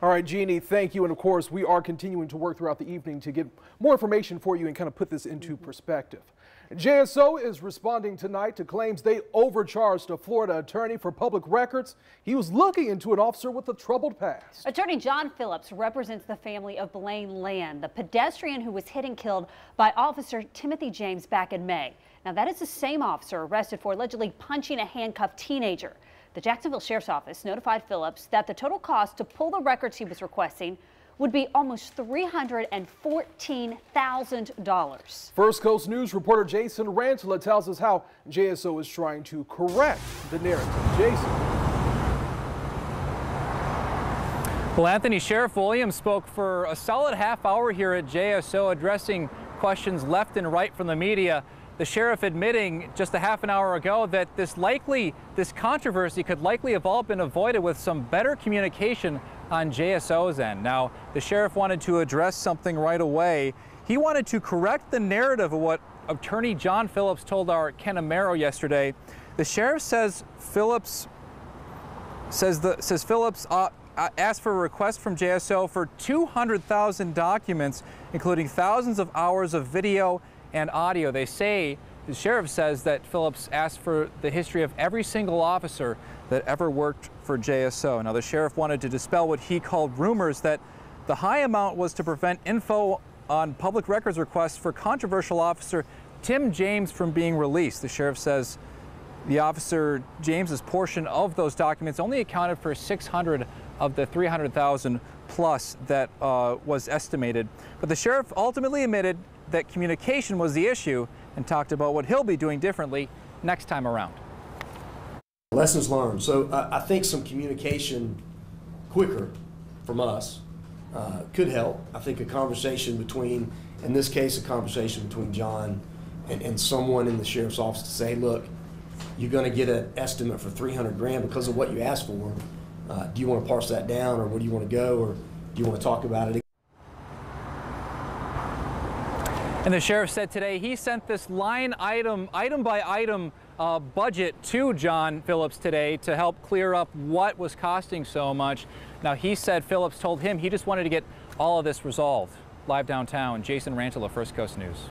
All right, Jeannie, thank you. And of course, we are continuing to work throughout the evening to get more information for you and kind of put this into perspective. JSO is responding tonight to claims they overcharged a Florida attorney for public records. He was looking into an officer with a troubled past. Attorney John Phillips represents the family of Blaine Land, the pedestrian who was hit and killed by Officer Timothy James back in May. Now, that is the same officer arrested for allegedly punching a handcuffed teenager. The Jacksonville Sheriff's Office notified Phillips that the total cost to pull the records he was requesting would be almost $314,000. First Coast News reporter Jason Rantala tells us how JSO is trying to correct the narrative. Jason. Well, Anthony, Sheriff Williams spoke for a solid half hour here at JSO addressing questions left and right from the media. The sheriff admitting just a half an hour ago that this controversy could likely have all been avoided with some better communication on JSO's end. Now, the sheriff wanted to address something right away. He wanted to correct the narrative of what Attorney John Phillips told our Ken Amaro yesterday. The sheriff says Phillips asked for a request from JSO for 200,000 documents, including thousands of hours of video and audio. They say, the sheriff says that Phillips asked for the history of every single officer that ever worked for JSO. Now, the sheriff wanted to dispel what he called rumors that the high amount was to prevent info on public records requests for controversial officer Tim James from being released. The sheriff says the officer James's portion of those documents only accounted for 600 of the 300,000 plus that was estimated. But the sheriff ultimately admitted that communication was the issue and talked about what he'll be doing differently next time around. Lessons learned. So I think some communication quicker from us could help. I think a conversation between, in this case, a conversation between John and someone in the sheriff's office to say, look, you're going to get an estimate for 300 grand because of what you asked for. Do you want to parse that down, or where do you want to go, or do you want to talk about it? And the sheriff said today he sent this item by item budget to John Phillips today to help clear up what was costing so much. Now, he said Phillips told him he just wanted to get all of this resolved. Live downtown, Jason Rantala, First Coast News.